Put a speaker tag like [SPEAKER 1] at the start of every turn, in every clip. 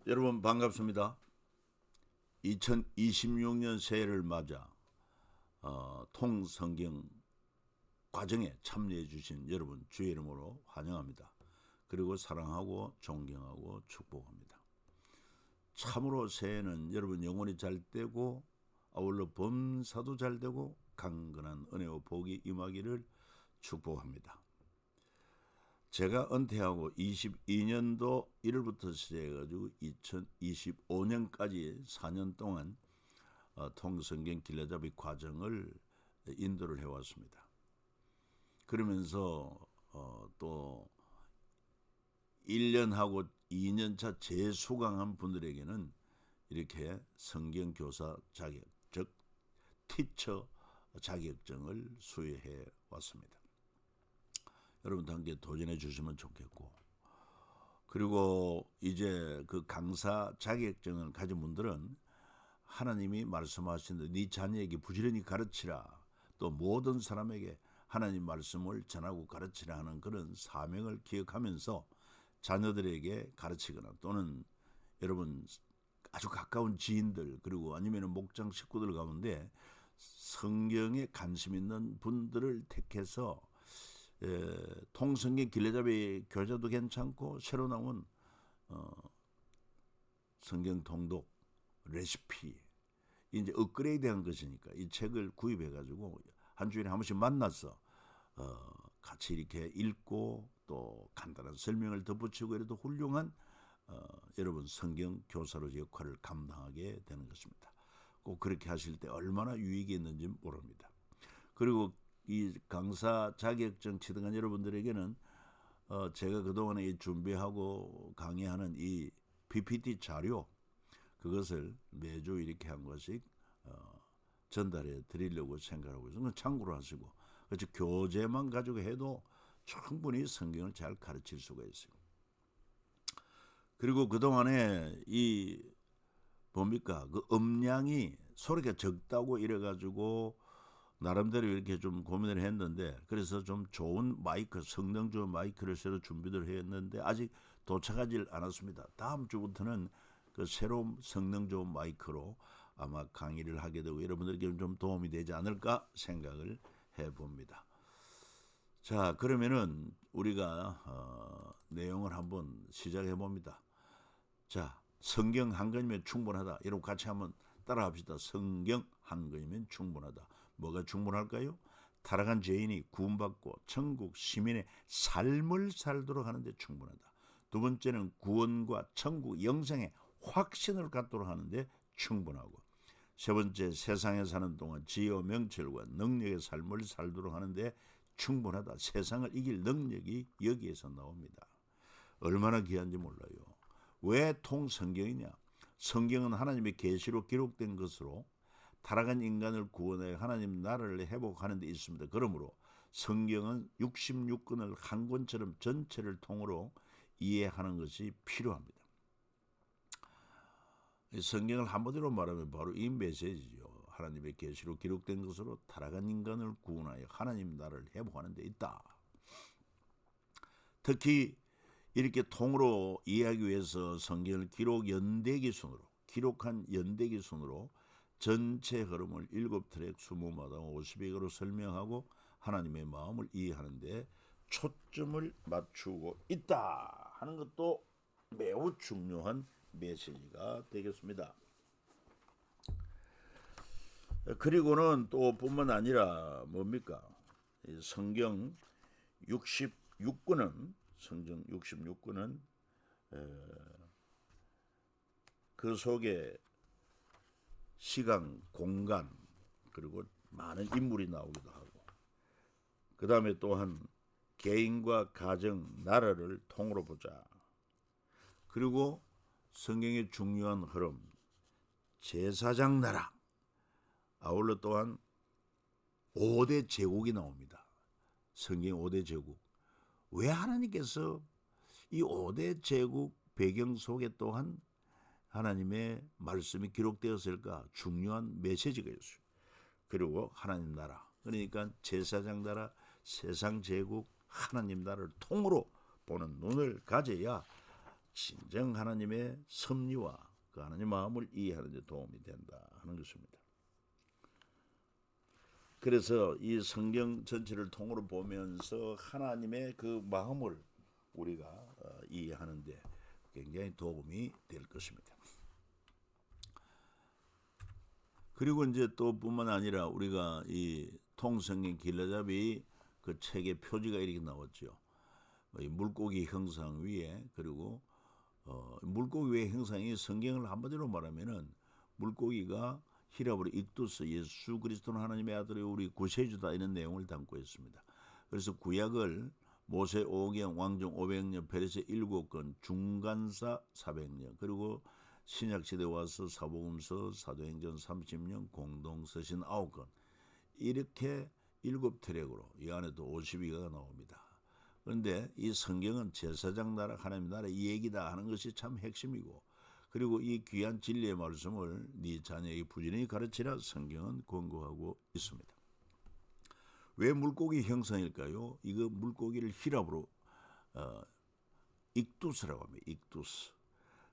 [SPEAKER 1] 여러분 반갑습니다. 2026년 새해를 맞아 통성경 과정에 참여해 주신 여러분 주의 이름으로 환영합니다. 그리고 사랑하고 존경하고 축복합니다. 참으로 새해는 여러분 영혼이 잘 되고 아울러 범사도 잘 되고 강건한 은혜와 복이 임하기를 축복합니다. 제가 은퇴하고 22년도 1월부터 시작해가지고 2025년까지 4년 동안 통성경 길라잡이 과정을 인도를 해왔습니다. 그러면서 또 1년하고 2년차 재수강한 분들에게는 이렇게 성경교사 자격, 즉 티처 자격증을 수여해 왔습니다. 여러분도 함께 도전해 주시면 좋겠고, 그리고 이제 그 강사 자격증을 가진 분들은 하나님이 말씀하신 네 자녀에게 부지런히 가르치라, 또 모든 사람에게 하나님 말씀을 전하고 가르치라 하는 그런 사명을 기억하면서 자녀들에게 가르치거나 또는 여러분 아주 가까운 지인들 그리고 아니면 목장 식구들 가운데 성경에 관심 있는 분들을 택해서 통성경 길라잡이 교재도 괜찮고 새로 나온 성경 통독 레시피 이제 업그레이드한 것이니까 이 책을 구입해 가지고 한 주일에 한 번씩 만나서 같이 이렇게 읽고 또 간단한 설명을 덧붙이고 이래도 훌륭한 여러분 성경 교사로 역할을 감당하게 되는 것입니다. 꼭 그렇게 하실 때 얼마나 유익이 있는지 모릅니다. 그리고 이 강사 자격증 취득한 여러분들에게는 제가 그동안에 준비하고 강의하는 이 PPT 자료 그것을 매주 이렇게 한 것씩 전달해 드리려고 생각하고 있어요. 참고로 하시고 그렇지 교재만 가지고 해도 충분히 성경을 잘 가르칠 수가 있어요. 그리고 그동안에 이 뭡니까 그 음량이 소리가 적다고 이래가지고 나름대로 이렇게 좀 고민을 했는데 그래서 좀 좋은 마이크 성능 좋은 마이크를 새로 준비를 했는데 아직 도착하지 않았습니다. 다음 주부터는 그 새로운 성능 좋은 마이크로 아마 강의를 하게 되고 여러분들께 좀 도움이 되지 않을까 생각을 해봅니다. 자 그러면은 우리가 내용을 한번 시작해 봅니다. 자 성경 한 권이면 충분하다. 여러분 같이 한번 따라합시다. 성경 한 권이면 충분하다. 뭐가 충분할까요? 타락한 죄인이 구원받고 천국 시민의 삶을 살도록 하는데 충분하다. 두 번째는 구원과 천국 영생의 확신을 갖도록 하는데 충분하고, 세 번째 세상에 사는 동안 지혜와 명철과 능력의 삶을 살도록 하는데 충분하다. 세상을 이길 능력이 여기에서 나옵니다. 얼마나 귀한지 몰라요. 왜 통성경이냐? 성경은 하나님의 계시로 기록된 것으로 타락한 인간을 구원해 하나님 나라를 회복하는 데 있습니다. 그러므로 성경은 66권을 한 권처럼 전체를 통으로 이해하는 것이 필요합니다. 성경을 한마디로 말하면 바로 이 메시지죠. 하나님의 계시로 기록된 것으로 타락한 인간을 구원하여 하나님 나라를 회복하는 데 있다. 특히 이렇게 통으로 이해하기 위해서 성경을 기록한 연대기 순으로 전체 흐름을 7트랙 20마당 50액으로 설명하고 하나님의 마음을 이해하는 데 초점을 맞추고 있다 하는 것도 매우 중요한 메시지가 되겠습니다. 그리고는 또 뿐만 아니라 뭡니까? 성경 66권은 그 속에 시간, 공간 그리고 많은 인물이 나오기도 하고 그 다음에 또한 개인과 가정, 나라를 통으로 보자. 그리고 성경의 중요한 흐름 제사장 나라 아울러 또한 5대 제국이 나옵니다. 성경 5대 제국. 왜 하나님께서 이 5대 제국 배경 속에 또한 하나님의 말씀이 기록되었을까? 중요한 메시지가 있어요. 그리고 하나님 나라. 그러니까 제사장 나라, 세상 제국, 하나님 나라를 통으로 보는 눈을 가져야 진정 하나님의 섭리와 그 하나님의 마음을 이해하는 데 도움이 된다 하는 것입니다. 그래서 이 성경 전체를 통으로 보면서 하나님의 그 마음을 우리가 이해하는 데 굉장히 도움이 될 것입니다. 그리고 이제 또 뿐만 아니라 우리가 이 통성경 길라잡이 그 책의 표지가 이렇게 나왔죠. 이 물고기 형상 위에, 그리고 물고기 위의 형상이 성경을 한마디로 말하면은 물고기가 히라브로 익두스, 예수 그리스도는 하나님의 아들이 우리 구세주다, 이런 내용을 담고 있습니다. 그래서 구약을 모세 5경, 왕정 500년, 페레스 7권, 중간사 400년, 그리고 신약시대 와서 사복음서, 사도행전 30년, 공동서신 9권, 이렇게 7트랙으로 이 안에도 52가가 나옵니다. 그런데 이 성경은 제사장 나라, 하나님 나라 이 얘기다 하는 것이 참 핵심이고, 그리고 이 귀한 진리의 말씀을 네 자녀에게 부지런히 가르치라 성경은 권고하고 있습니다. 왜 물고기 형상일까요? 이거 물고기를 히랍으로 익두스라고 합니다. 익두스.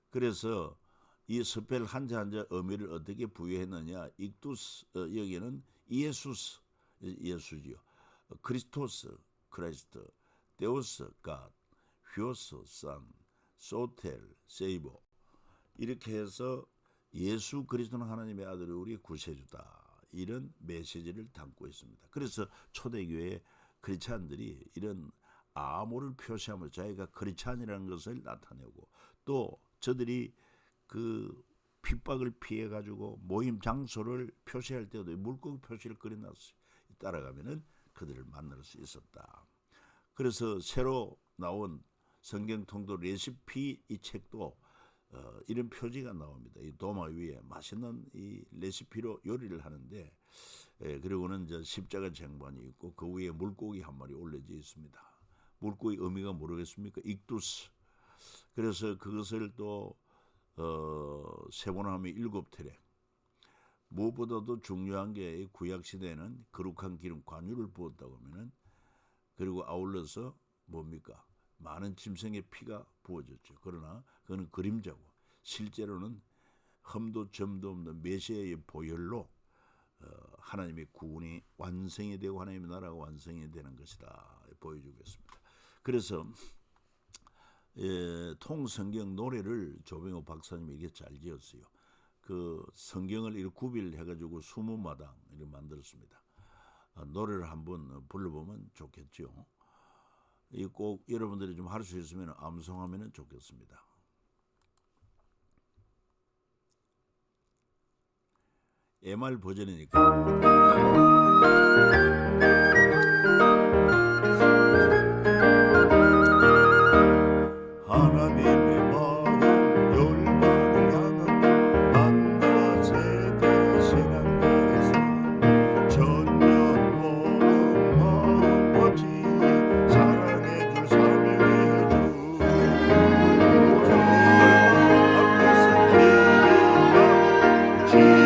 [SPEAKER 1] 그래서 이 스펠 한자 한자 의미를 어떻게 부여했느냐? 익두스, 여기는 예수스, 예수지요. 크리스토스, 크라이스트, 데오스, 갓, 휘오스, 산, 소텔, 세이버, 이렇게 해서 예수 그리스도는 하나님의 아들이 우리 구세주다, 이런 메시지를 담고 있습니다. 그래서 초대교회 크리스찬들이 이런 암호를 표시하며 자기가 크리스찬이라는 것을 나타내고, 또 저들이 그 핍박을 피해 가지고 모임 장소를 표시할 때도 물고기 표시를 그려놨어요. 따라가면은 그들을 만날 수 있었다. 그래서 새로 나온 성경 통독 레시피 이 책도 이런 표지가 나옵니다. 이 도마 위에 맛있는 이 레시피로 요리를 하는데, 그리고는 이제 십자가 쟁반이 있고 그 위에 물고기 한 마리 올려져 있습니다. 물고기 의미가 모르겠습니까? 익두스. 그래서 그것을 또 세번하면 7트랙. 무엇보다도 중요한 게 구약 시대에는 거룩한 기름 관유를 부었다고 하면은, 그리고 아울러서 뭡니까? 많은 짐승의 피가 부어졌죠. 그러나 그거는 그림자고, 실제로는 흠도 점도 없는 메시아의 보혈로 하나님의 구원이 완성이 되고 하나님의 나라가 완성이 되는 것이다 보여주겠습니다. 그래서 통성경 노래를 조병호 박사님이 이렇게 잘 지었어요. 그 성경을 이렇게 구별해가지고 20마당 이렇게 만들었습니다. 노래를 한번 불러보면 좋겠죠. 이 꼭 여러분들이 좀 할 수 있으면 암송하면 좋겠습니다. MR 버전이니까. 하나님의 마음 열방을 향한 한낮에 대신한 것은 전년 모든 마음과 지혜 사랑해 줄 설명해 주 앞에서 기대와 지혜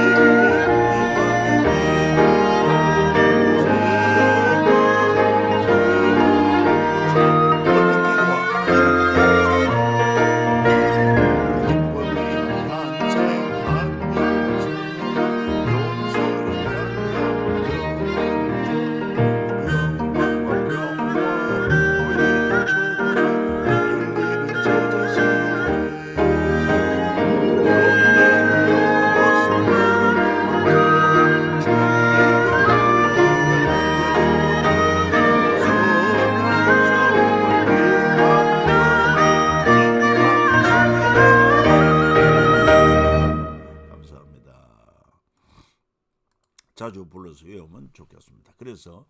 [SPEAKER 1] 자주 불러서 외우면 좋겠습니다. 그래서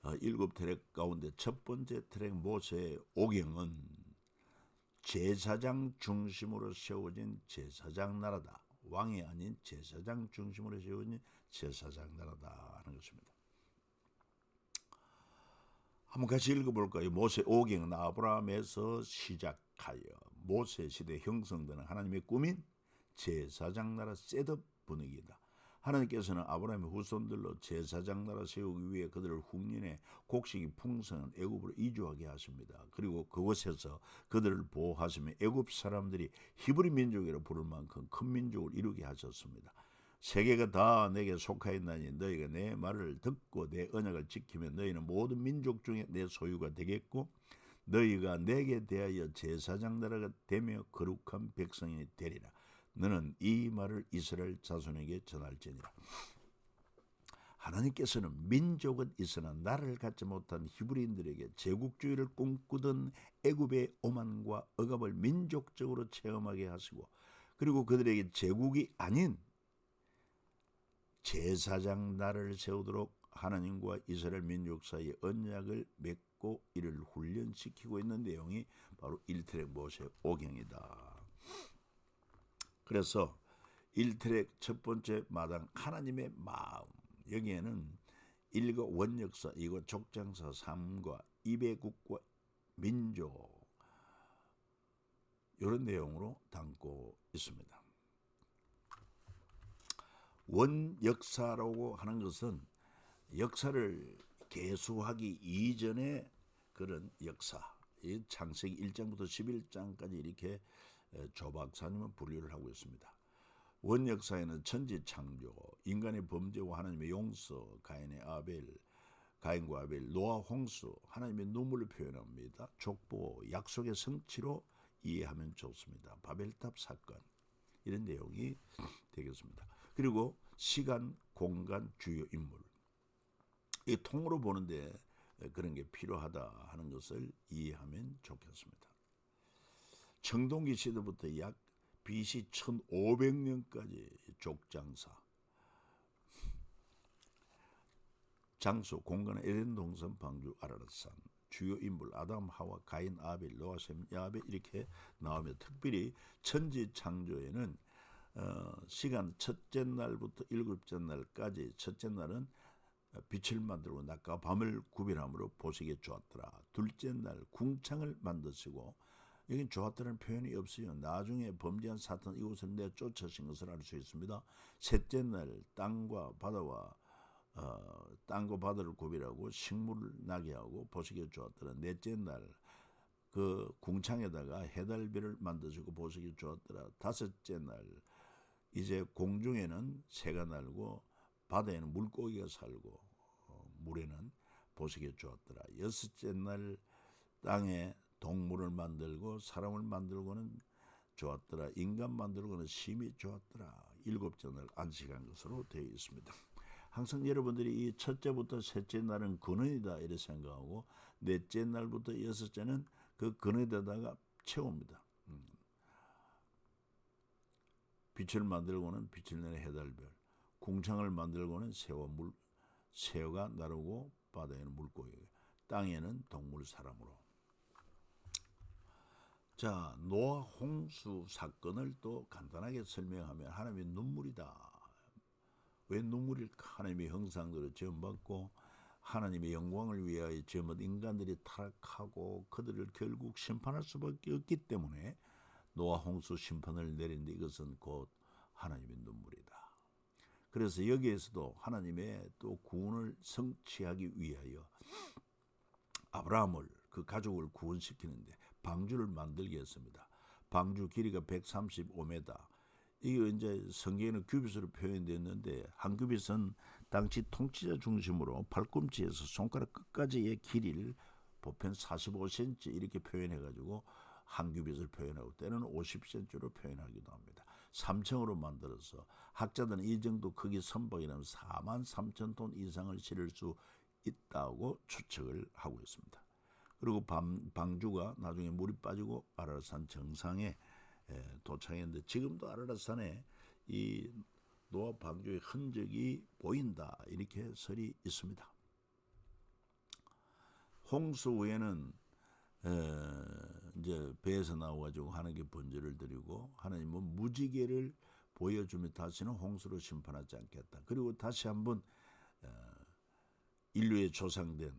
[SPEAKER 1] 7트랙 가운데 첫 번째 트랙 모세의 오경은 제사장 중심으로 세워진 제사장 나라다. 왕이 아닌 제사장 중심으로 세워진 제사장 나라다 하는 것입니다. 한번 같이 읽어볼까요? 모세 오경은 아브라함에서 시작하여 모세 시대 형성되는 하나님의 꿈인 제사장 나라 셋업 분위기다. 하나님께서는 아브라함의 후손들로 제사장 나라 세우기 위해 그들을 흉년에 곡식이 풍성한 애굽으로 이주하게 하십니다. 그리고 그곳에서 그들을 보호하시며 애굽 사람들이 히브리 민족이라 부를 만큼 큰 민족을 이루게 하셨습니다. 세계가 다 내게 속하였나니 너희가 내 말을 듣고 내 언약을 지키면 너희는 모든 민족 중에 내 소유가 되겠고 너희가 내게 대하여 제사장 나라가 되며 거룩한 백성이 되리라. 너는 이 말을 이스라엘 자손에게 전할지니라. 하나님께서는 민족은 있으나 나라를 갖지 못한 히브리인들에게 제국주의를 꿈꾸던 애굽의 오만과 억압을 민족적으로 체험하게 하시고 그리고 그들에게 제국이 아닌 제사장 나라를 세우도록 하나님과 이스라엘 민족 사이에 언약을 맺고 이를 훈련시키고 있는 내용이 바로 1트랙 모세 오경이다. 그래서 1트랙 첫 번째 마당 하나님의 마음, 여기에는 1과 원역사, 2과 족장사, 3과 이배국과 민족 이런 내용으로 담고 있습니다. 원역사라고 하는 것은 역사를 계수하기 이전의 그런 역사, 이 창세기 1장부터 11장까지 이렇게 조 박사님은 분류를 하고 있습니다. 원역사에는 천지 창조, 인간의 범죄와 하나님의 용서, 가인과 아벨, 노아 홍수, 하나님의 눈물을 표현합니다. 족보, 약속의 성취로 이해하면 좋습니다. 바벨탑 사건, 이런 내용이 되겠습니다. 그리고 시간, 공간, 주요 인물, 이 통으로 보는데 그런 게 필요하다 하는 것을 이해하면 좋겠습니다. 청동기 시대부터 약 BC 1500년까지 족장사, 장소, 공간은 에덴 동산, 방주, 아라랏산, 주요 인물 아담, 하와, 가인, 아벨, 노아, 셈, 야벳 이렇게 나오며 특별히 천지 창조에는 시간 첫째 날부터 일곱째 날까지 첫째 날은 빛을 만들고 낮과 밤을 구별함으로 보시기에 좋았더라. 둘째 날 궁창을 만드시고 여긴 좋았다는 표현이 없어요. 나중에 범죄한 사탄 이곳을 내쫓으신 것을 알 수 있습니다. 셋째 날 땅과 바다와 땅과 바다를 구별하고 식물을 나게 하고 보시기에 좋았더라. 넷째 날 그 궁창에다가 해달별을 만드시고 보시기에 좋았더라. 다섯째 날 이제 공중에는 새가 날고 바다에는 물고기가 살고 물에는 보시기에 좋았더라. 여섯째 날 땅에 동물을 만들고 사람을 만들고는 좋았더라. 인간 만들고는 심히 좋았더라. 일곱째 날 안식한 것으로 되어 있습니다. 항상 여러분들이 이 첫째부터 셋째 날은 근원이다 이렇게 생각하고 넷째 날부터 여섯째는 그 근원에다가 채웁니다. 빛을 만들고는 빛을 내는 해달별, 궁창을 만들고는 새가 나르고 바다에는 물고기, 땅에는 동물, 사람으로. 자, 노아 홍수 사건을 또 간단하게 설명하면 하나님의 눈물이다. 왜 눈물일까? 하나님의 형상대로 지음받고 하나님의 영광을 위하여 지음받은 인간들이 타락하고 그들을 결국 심판할 수밖에 없기 때문에 노아 홍수 심판을 내린데 이것은 곧 하나님의 눈물이다. 그래서 여기에서도 하나님의 또 구원을 성취하기 위하여 아브라함을 그 가족을 구원시키는데 방주를 만들게 했습니다. 방주 길이가 135m. 이게 이제 성경에는 규빗으로 표현됐는데 한 규빗은 당시 통치자 중심으로 팔꿈치에서 손가락 끝까지의 길이를 보편 45cm 이렇게 표현해가지고 한 규빗을 표현하고 때는 50cm로 표현하기도 합니다. 3층으로 만들어서 학자들은 이 정도 크기 선박이라면 43,000톤 이상을 실을 수 있다고 추측을 하고 있습니다. 그리고 방주가 나중에 물이 빠지고 아라랏산 정상에 도착했는데 지금도 아라랏산에 이 노아 방주의 흔적이 보인다 이렇게 설이 있습니다. 홍수 후에는 이제 배에서 나와가지고 하나님께 번제를 드리고 하나님은 무지개를 보여주며 다시는 홍수로 심판하지 않겠다. 그리고 다시 한번 인류의 조상된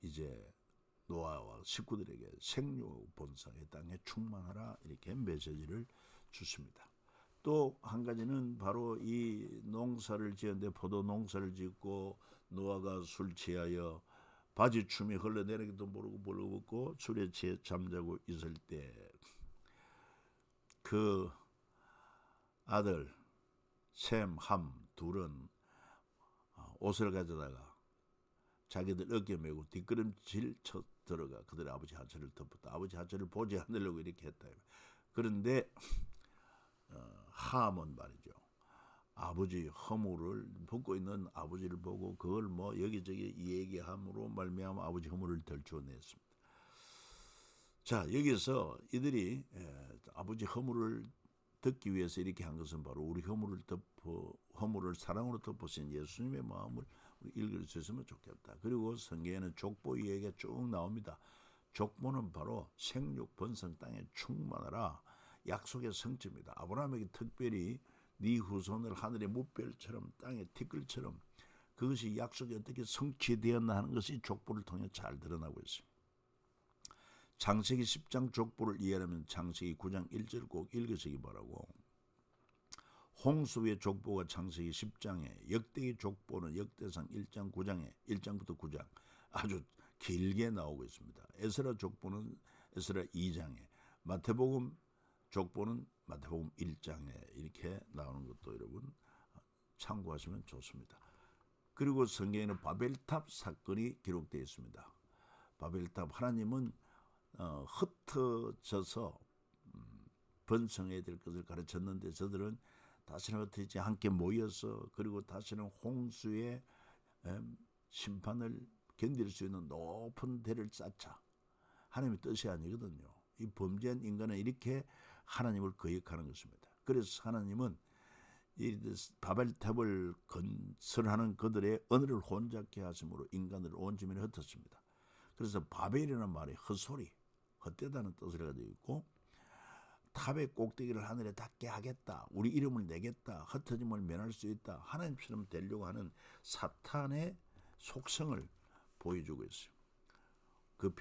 [SPEAKER 1] 이제 노아와 식구들에게 생육하고 번성의 땅에 충만하라 이렇게 메시지를 주십니다. 또 한 가지는 바로 이 농사를 지었는데 포도 농사를 짓고 노아가 술 취하여 바지춤이 흘러내리기도 모르고 벌거벗고 술에 취해 잠자고 있을 때 그 아들 셈, 함 둘은 옷을 가져다가 자기들 어깨 메고 뒷걸음질 쳐 들어가 그들의 아버지 하체를 덮었다. 아버지 하체를 보지 않으려고 이렇게 했다. 그런데 함은 말이죠. 아버지 허물을 벗고 있는 아버지를 보고 그걸 뭐 여기저기 얘기함으로 말미암아 아버지 허물을 덜쳐냈습니다. 자, 여기서 이들이 아버지 허물을 덮기 위해서 이렇게 한 것은 바로 우리 허물을 사랑으로 덮으신 예수님의 마음을 읽을 수 있으면 좋겠다. 그리고 성경에는 족보 이야기가 쭉 나옵니다. 족보는 바로 생육 번성 땅에 충만하라 약속의 성취입니다. 아브라함에게 특별히 네 후손을 하늘의 무별처럼 땅의 티끌처럼 그것이 약속이 어떻게 성취되었나 하는 것이 족보를 통해 잘 드러나고 있어요. 창세기 10장 족보를 이해하려면 창세기 9장 1절 꼭 읽으시기 바라고, 홍수의 족보가 창세기 10장에, 역대의 족보는 역대상 1장 9장에 1장부터 9장 아주 길게 나오고 있습니다. 에스라 족보는 에스라 2장에, 마태복음 족보는 마태복음 1장에 이렇게 나오는 것도 여러분 참고하시면 좋습니다. 그리고 성경에는 바벨탑 사건이 기록되어 있습니다. 바벨탑, 하나님은 흩어져서 번성해야 될 것을 가르쳤는데 저들은 다시는 흩어지지 않게 모여서 그리고 다시는 홍수의 심판을 견딜 수 있는 높은 대를 쌓자. 하나님의 뜻이 아니거든요. 이 범죄한 인간은 이렇게 하나님을 거역하는 것입니다. 그래서 하나님은 이 바벨탑을 건설하는 그들의 언어를 혼잡케 하심으로 인간을 온 주민에 흩었습니다. 그래서 바벨이라는 말이 헛소리, 헛되다는 뜻을 가지고 있고, 탑의 꼭대기를 하늘에 닿게 하겠다, 우리 이름을 내겠다, 흩어짐을 면할 수 있다, 하나님처럼 되려고 하는 사탄의 속성을 보여주고 있어요. 그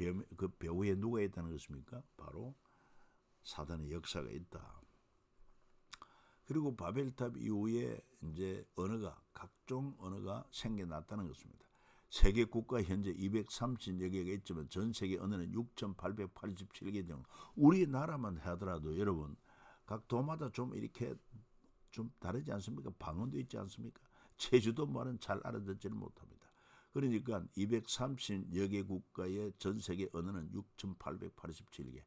[SPEAKER 1] 배후에 누가 있다는 것입니까? 바로 사단의 역사가 있다. 그리고 바벨탑 이후에 이제 각종 언어가 생겨났다는 것입니다. 세계 국가 현재 230여 개가 있지만 전 세계 언어는 6,887개 정도. 우리나라만 하더라도 여러분 각 도마다 좀 이렇게 좀 다르지 않습니까? 방언도 있지 않습니까? 제주도 말은 잘 알아듣지를 못합니다. 그러니까 230여 개 국가의 전 세계 언어는 6,887개.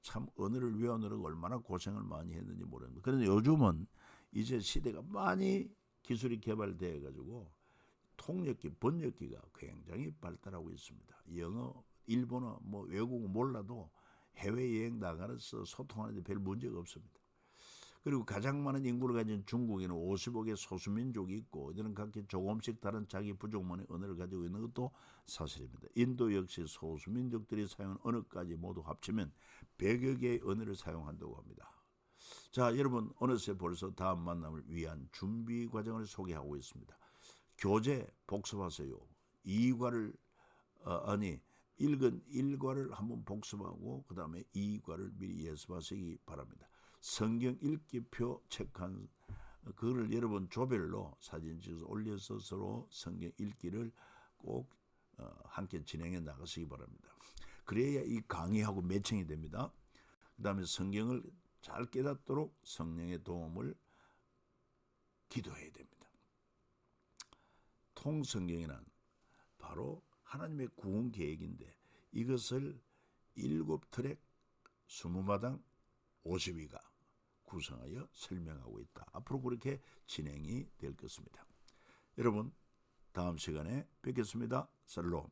[SPEAKER 1] 참 언어를 외우느라고 얼마나 고생을 많이 했는지 모릅니다. 그런데 요즘은 이제 시대가 많이 기술이 개발되어 가지고 통역기, 번역기가 굉장히 발달하고 있습니다. 영어, 일본어, 외국어 몰라도 해외여행 나가서 소통하는 데 별 문제가 없습니다. 그리고 가장 많은 인구를 가진 중국에는 55개 소수민족이 있고 이들은 각기 조금씩 다른 자기 부족만의 언어를 가지고 있는 것도 사실입니다. 인도 역시 소수민족들이 사용하는 언어까지 모두 합치면 100여 개의 언어를 사용한다고 합니다. 자, 여러분 어느새 벌써 다음 만남을 위한 준비 과정을 소개하고 있습니다. 교재 복습하세요. 읽은 일과를 한번 복습하고 그 다음에 2과를 미리 예습하시기 바랍니다. 성경 읽기표 책한 그거를 여러분 조별로 사진 찍어서 올려서 서로 성경 읽기를 꼭 함께 진행해 나가시기 바랍니다. 그래야 이 강의하고 매칭이 됩니다. 그 다음에 성경을 잘 깨닫도록 성령의 도움을 기도해야 됩니다. 통성경이란 바로 하나님의 구원 계획인데 이것을 7트랙 20마당 52가 구성하여 설명하고 있다. 앞으로 그렇게 진행이 될 것입니다. 여러분 다음 시간에 뵙겠습니다. 살롬.